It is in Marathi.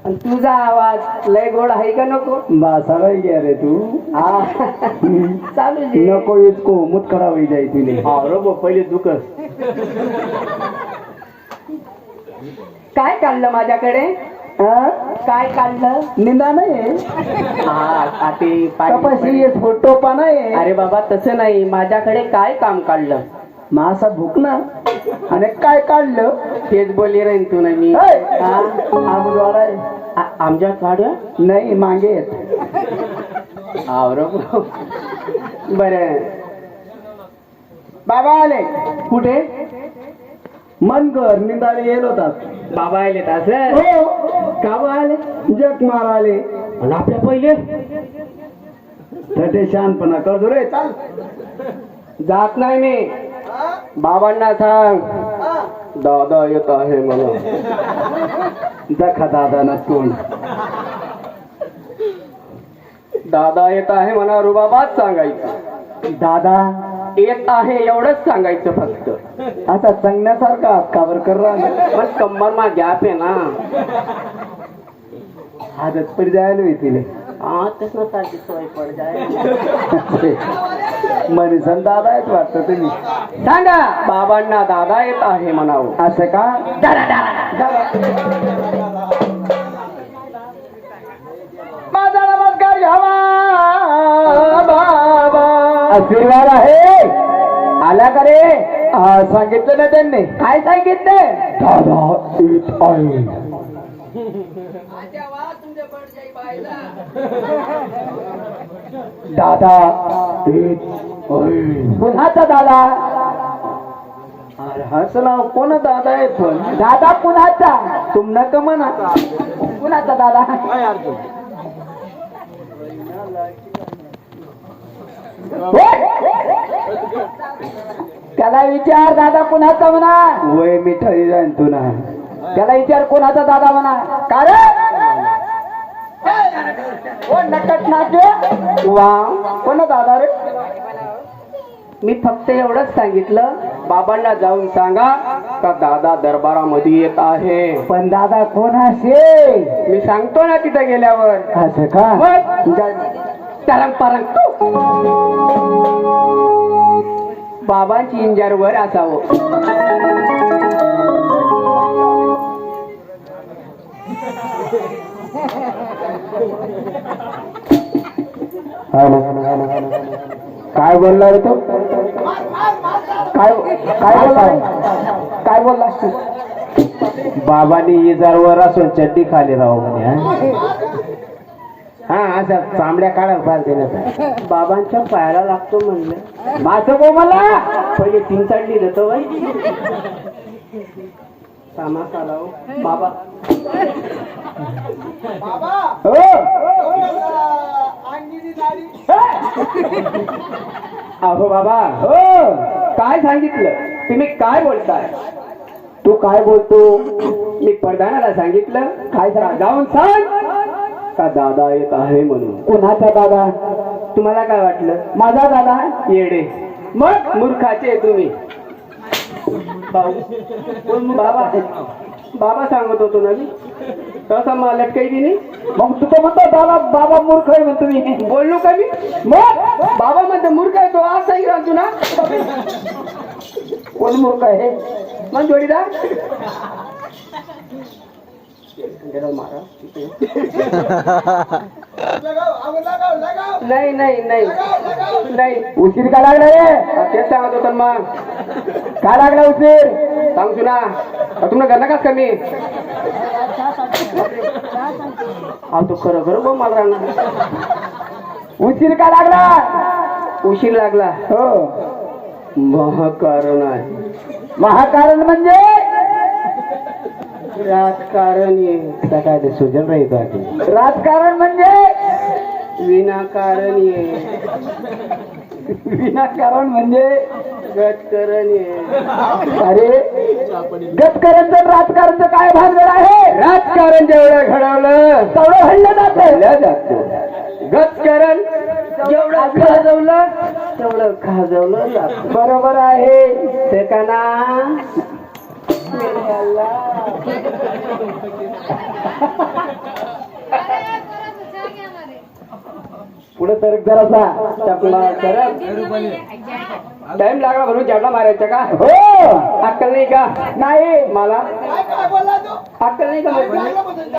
आणि तुझा आवाज लय गोड आहे का नको? बासाला गे रे तू हा चालू दे. नको इतको मुतखडा होई जाई तुले. रो पहिले दुखस. काय काढलं माझ्याकडे? काय काढलं? निंदा नाही कपाशी फोटो पण आहे. अरे बाबा तसं नाही, माझ्याकडे काय काम काढलं? मासा भुकना आणि काय काढलं तेच बोलली रे तू नाही मी. आमजवाडा आहे. आमच्या काढ्या नाही मागे येत. बर बाबा आले कुठे? मनकर निंदाले येत होतात. बाबा आले असं? हो का बा आले? जग मार आले. आणि आपल्या पहिले ते शानपणा करतो रे. चाल जात नाही मी. बाबांना सांग दादा येत आहे मला. दखा दादा ना तोंड. दादा येत आहे म्हणा रुबाबात सांगायचं. दादा येत आहे एवढंच सांगायचं फक्त. आता सांगण्यासारखा कावर कर रहा. पण कंबर मा गॅप आहे ना. आदत पड जायला होती. हा तसं सारखी सवय पड जाय. मनीसन दादा येत वाटतं तुम्ही. सांगा बाबांना दादा येत आहे म्हणावं. असं का? माझा नमस्कार घ्यावा बाबा. आशीर्वाद आहे. आला का रे? सांगितलं ना त्यांनी. काय सांगितलं? दादा येत आहे. दादा पुन्हाचा दादा. अरे हस नाव कोण दादा आहे? पण दादा पुन्हाचा. तुम नका म्हणा. पुन्हाचा दादा. त्याला विचार दादा कुणाचा म्हणा. वय मिठाई जाईन तू ना. त्याला विचार कोणाचा दादा म्हणा. का रे? नकट नाट्य वा कोण दादा रे? मी फक्त एवढंच सांगितलं बाबांना जाऊन सांगा का दादा दरबारामध्ये येत आहे. पण दादा कोण असे? मी सांगतो ना तिथे गेल्यावर. असं का? तरंग परंग बाबांची इंजर वर असावं. काय बोलला रे तो? काय काय बोलला? काय बोलला? बाबांनी इजारवर असून चड्डी खाली राहू म्हणे. हा असा चांबड्या काढा फार देण्याचा. बाबांच्या पायाला लागतो म्हणलं. माझं गो मला पहिले तीन चढली देतो बाई. सामास आला हो. बाबा हो अहो बाबा हो काय सांगितलं? तुम्ही काय बोलताय? तू काय बोलतो? मी प्रधानाला सांगितलं काय जाऊन सांग का दादा येत आहे म्हणून. कोणाचा दादा? तुम्हाला काय वाटलं? माझा दादा. येडे मग मूर्खाचे तुम्ही. बाबा बाबा सांगत होतो ना मी. तसं मला लटकाई दिली. मग तू तो म्हणतो दादा बाबा मूर्ख आहे म्हणतो मी. बोललो का मी? मग बाबा म्हणतो मूर्ख आहे तो. आज सांगितलं राहतो ना. कोण मूर्ख आहे? मग जोडीदार नाही नाही नाही नाही. उशीर का लागला रे? तेच सांगत होतो मग. का लागला उशीर? सांगतो ना. तुम्हाला घर नकाच कमी. तो खरं खरं बघ मला राहणार. उशीर का लागला? उशीर लागला हो महाकारण आहे. महाकारण म्हणजे राजकारण ये. काय ते सुजन राहील. राजकारण म्हणजे विनाकारण ये. विनाकारण म्हणजे गटकरण ये. अरे गटकरणचं राजकारणचं काय भानगड आहे? राजकारण जेवढं घडवलं तेवढं हल्लं जातं. गटकरण जेवढं खाजवलं तेवढं खाजवलं जातं. बरोबर आहे. ते का ना. पुढे सरक जरासा. चपला सरक. टाइम लागला म्हणून जाडला मारायचा का? हो. अक्कल नाही का? नाही. मला काय बोलला तू? अक्कल नाही का?